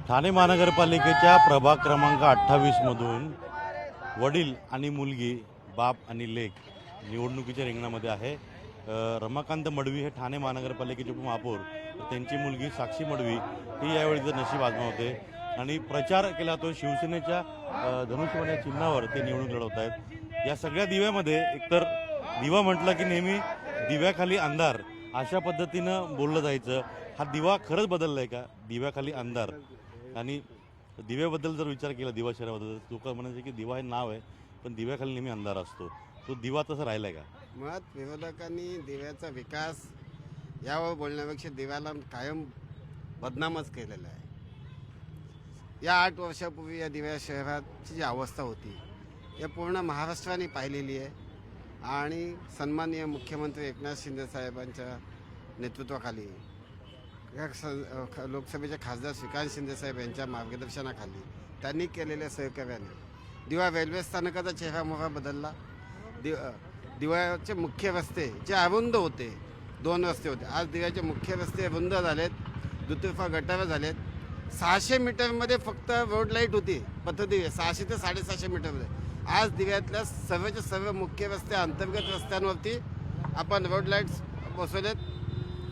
ठाणे महानगरपालिकेच्या प्रभाग क्रमांक 28मधून वडील आणि मुलगी, बाप आणि लेक निवडणुकीच्या रिंगणामध्ये आहे. रमाकांत मडवी हे ठाणे महानगरपालिकेचे उपमहापौर, तर त्यांची मुलगी साक्षी मडवी ही यावेळीचं नशीब आजमावते आणि प्रचार केला तो शिवसेनेच्या धनुष्यबाण या चिन्हावर ते निवडणूक लढवत आहेत. या सगळ्या दिव्यामध्ये एकतर दिवा म्हटलं की नेहमी दिव्याखाली अंधार अशा पद्धतीनं बोललं जायचं. हा दिवा खरंच बदलला आहे का? दिव्याखाली अंधार. आणि दिव्याबद्दल जर विचार केला, दिवा शहराबद्दल, लोक म्हणायचे की दिवा हे नाव आहे, पण दिव्याखाली नेहमी अंधार असतो. तो दिवा तसा राहिला आहे का? मुळात विरोधकांनी दिव्याचा विकास यावर बोलण्यापेक्षा दिव्याला कायम बदनामच केलेला आहे. या 8 वर्षापूर्वी या दिव्या शहराची जी अवस्था होती या पूर्ण महाराष्ट्राने पाहिलेली आहे आणि सन्माननीय मुख्यमंत्री एकनाथ शिंदे साहेबांच्या नेतृत्वाखाली लोकसभेचे खासदार श्रीकांत शिंदे साहेब यांच्या मार्गदर्शनाखाली त्यांनी केलेल्या सहकार्याने दिवा रेल्वे स्थानकाचा चेहरामोहरा बदलला. दिव्याचे मुख्य रस्ते जे अरुंद होते, 2 रस्ते होते, आज दिव्याचे मुख्य रस्ते रुंद झालेत, दुतर्फा गटारं झालेत. 600 मीटरमध्ये फक्त रोड लाईट होती, पथदिवे 600 ते 750 मीटरमध्ये. आज दिव्यातल्या सर्वच्या सर्व मुख्य रस्ते, अंतर्गत रस्त्यांवरती आपण रोड लाईट्स बसवलेत.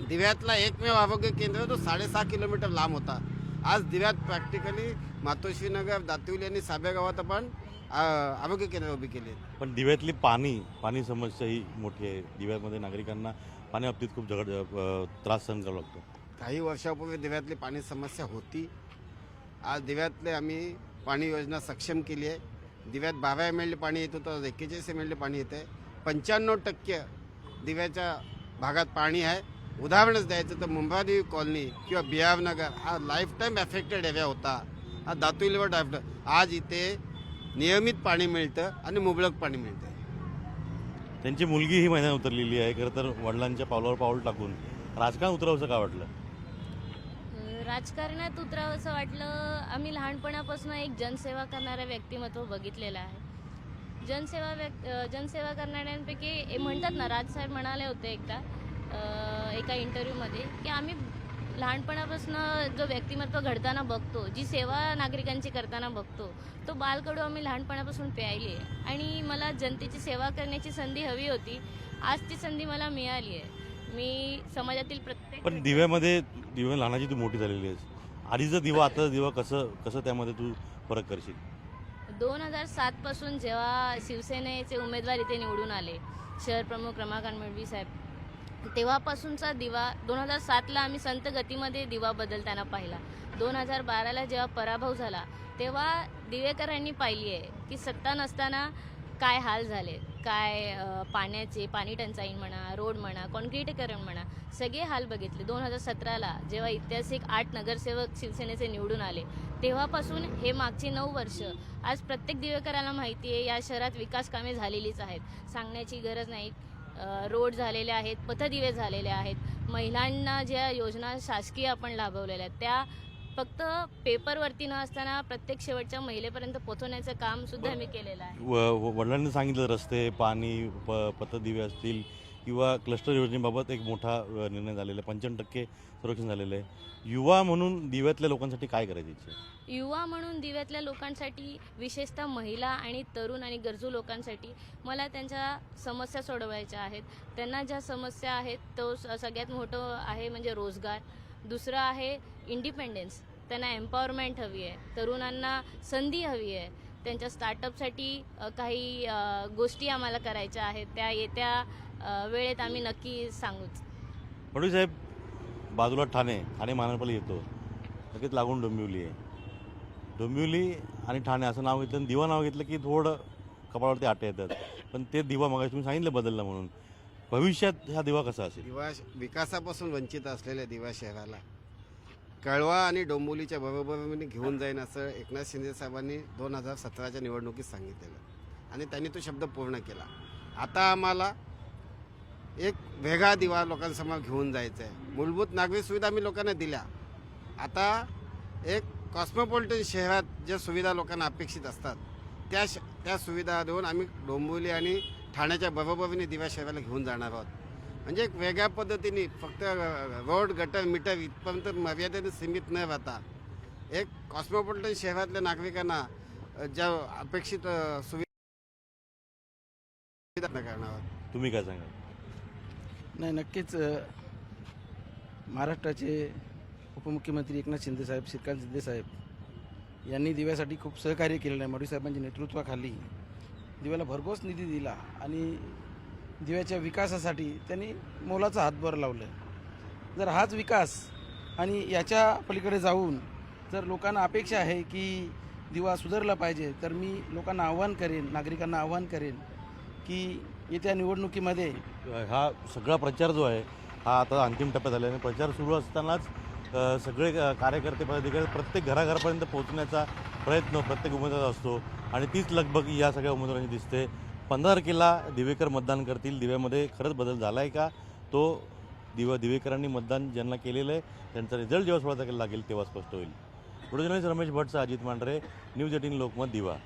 दिव्यातला एकमेव आरोग्य केंद्र तो 6.5 किलोमीटर लांब होता. आज दिव्यात प्रॅक्टिकली मातोश्रीनगर, दातिवली आणि साब्या गावात आपण आरोग्य केंद्र उभी केली. पण दिव्यातली पाणी समस्या ही मोठी आहे. दिव्यामध्ये नागरिकांना पाण्याबाबतीत खूप त्रास सहन करावा लागतो. काही वर्षापूर्वी दिव्यातली पाणी समस्या होती. आज दिव्यातले आम्ही पाणी योजना सक्षम केली आहे. दिव्यात 12 ML पाणी येत होतं, 41 ML पाणी येते. 95% दिव्याच्या भागात पाणी आहे. उदाहरणच द्यायचं तर मुंबादेवी कॉलनी किंवा बिहार नगर हा लाईफ टाईम ॲफेक्टेड एरिया होता. हा दातुलीवर आज इथे नियमित पाणी मिळतं आणि मुबलक पाणी मिळतं. त्यांची मुलगी ही मैदानात उतरलेली आहे. खरं तर वडिलांच्या पावलावर पाऊल टाकून राजकारण उतरावंसं का वाटलं? राजकारणात उतरावंसं वाटलं, आम्ही लहानपणापासून एक जनसेवा करणारं व्यक्तिमत्व बघितलेलं आहे. जनसेवा करणाऱ्यांपैकी म्हणतात ना, राजसाहेब म्हणाले होते एकदा एका इंटरव्ह्यूमध्ये की आम्ही लहानपणापासून जो व्यक्तिमत्व घडताना बघतो, जी सेवा नागरिकांची करताना बघतो, तो बालकडू आम्ही लहानपणापासून प्यायली आहे. आणि मला जनतेची सेवा करण्याची संधी हवी होती. आज ती संधी मला मिळाली आहे. मी समाजातील प्रत्येक पण दिव्यामध्ये लहानाची तू मोठी झालेली आहेस. आधीचा दिवा आताचा दिवा कसं त्यामध्ये तू फरक करशील? 2007 पासून जेव्हा शिवसेनेचे उमेदवार इथे निवडून आले, शहर प्रमुख रमाकांत मडवी साहेब, तेव्हापासूनचा दिवा 2007ला आम्ही संत गतीमध्ये दिवा बदलताना पाहिला. 2012ला जेव्हा पराभव झाला तेव्हा दिवेकरांनी पाहिली आहे की सत्ता नसताना काय हाल झाले, काय पाणी टंचाई म्हणा, रोड म्हणा, कॉन्क्रीटीकरण म्हणा, सगळे हाल बघितले. 2017ला जेव्हा ऐतिहासिक 8 नगरसेवक शिवसेनेचे निवडून आले तेव्हापासून हे मागची 9 वर्ष आज प्रत्येक दिवेकराला माहिती आहे या शहरात विकास कामे झालेलीच आहेत, सांगण्याची गरज नाही. रोड झालेले आहेत, पथदिवे झालेले आहेत. महिलांना ज्या योजना शासकीय आपण लाभवलेल्या आहेत त्या फक्त पेपरवरती न असताना प्रत्येक शेवटच्या महिलेपर्यंत पोहोचवण्याचं काम सुद्धा मी केलेलं आहे. वडिलांनी सांगितलं रस्ते, पाणी, पथदिवे असतील किंवा क्लस्टर योजनेबाबत एक मोठा निर्णय झालेला आहे. 55% संरक्षण झालेलं आहे. युवा म्हणून दिव्यातल्या लोकांसाठी काय करायची इच्छा? युवा म्हणून दिव्यातल्या लोकांसाठी, विशेषतः महिला आणि तरुण आणि गरजू लोकांसाठी मला त्यांच्या समस्या सोडवायच्या आहेत. त्यांना ज्या समस्या आहेत तो सगळ्यात मोठं आहे म्हणजे रोजगार. दुसरं आहे इंडिपेंडन्स. त्यांना एम्पॉवरमेंट हवी आहे. तरुणांना संधी हवी आहे. त्यांच्या स्टार्टअपसाठी काही गोष्टी आम्हाला करायच्या आहेत. त्या येत्या वेळेत आम्ही नक्की सांगूच. मडवी साहेब, बाजूला ठाणे महानगरपालिका येतो, लगेच लागून डोंबिवली आहे. डोंबिवली आणि ठाणे असं नाव घेतलं, दिवा नाव घेतलं की थोडं कपाळावरती आटे येतात. पण ते दिवा मगाशी तुम्ही सांगितलं बदलला म्हणून, भविष्यात हा दिवा कसा असेल? दिवा विकासापासून वंचित असलेल्या दिवा शहराला कळवा आणि डोंबिवलीच्या बरोबरीने घेऊन जाईन असं एकनाथ शिंदे साहेबांनी 2017च्या निवडणुकीत सांगितलेलं आणि त्यांनी तो शब्द पूर्ण केला. आता आम्हाला एक वेगळा दिवा लोकांसमोर घेऊन जायचा आहे. मूलभूत नागरिक सुविधा आम्ही लोकांना दिल्या. आता एक कॉस्मोपॉलिटन शहरात ज्या सुविधा लोकांना अपेक्षित असतात त्या सुविधा देऊन आम्ही डोंबिवली आणि ठाण्याच्या बरोबरीने दिव्या शहराला घेऊन जाणार आहोत. म्हणजे एक वेगळ्या पद्धतीने फक्त रोड गटर मीटर इथपर्यंत मर्यादेने सीमित न राहता एक कॉस्मोपॉलिटन शहरातल्या नागरिकांना ज्या अपेक्षित सुविधा करणार. तुम्ही काय सांगाल? नाही, नक्कीच महाराष्ट्राचे उपमुख्यमंत्री एकनाथ शिंदे साहेब, श्रीकांत शिंदे साहेब यांनी दिव्यासाठी खूप सहकार्य केलेलं आहे. मडवी साहेबांच्या नेतृत्वाखाली दिव्याला भरघोस निधी दिला आणि दिव्याच्या विकासासाठी त्यांनी मोलाचा हातभार लावलं. जर हाच विकास आणि याच्या पलीकडे जाऊन जर लोकांना अपेक्षा आहे की दिवा सुधारला पाहिजे, तर मी लोकांना आव्हान करेन, नागरिकांना आव्हान करेन की येत्या निवडणुकीमध्ये हा सगळा प्रचार जो आहे हा आता अंतिम टप्प्यात आल्याने प्रचार सुरू असतानाच सगळे कार्यकर्ते पदाधिकारी प्रत्येक घराघरापर्यंत पोहोचण्याचा प्रयत्न प्रत्येक उमेदवाराचा असतो आणि तीच लगबग या सगळ्या उमेदवारांची दिसते. 15 तारखेला दिवेकर मतदान करतील. दिव्यामध्ये खरंच बदल झाला आहे का, तो दिवेकरांनी मतदान ज्यांना केलेलं आहे त्यांचा रिझल्ट जेव्हा 16 तारखेला लागेल तेव्हा स्पष्ट होईल. व्हिडिओ जर्नलिस्ट रमेश भटचा अजित मांढरे, न्यूज 18 लोकमत, दिवा.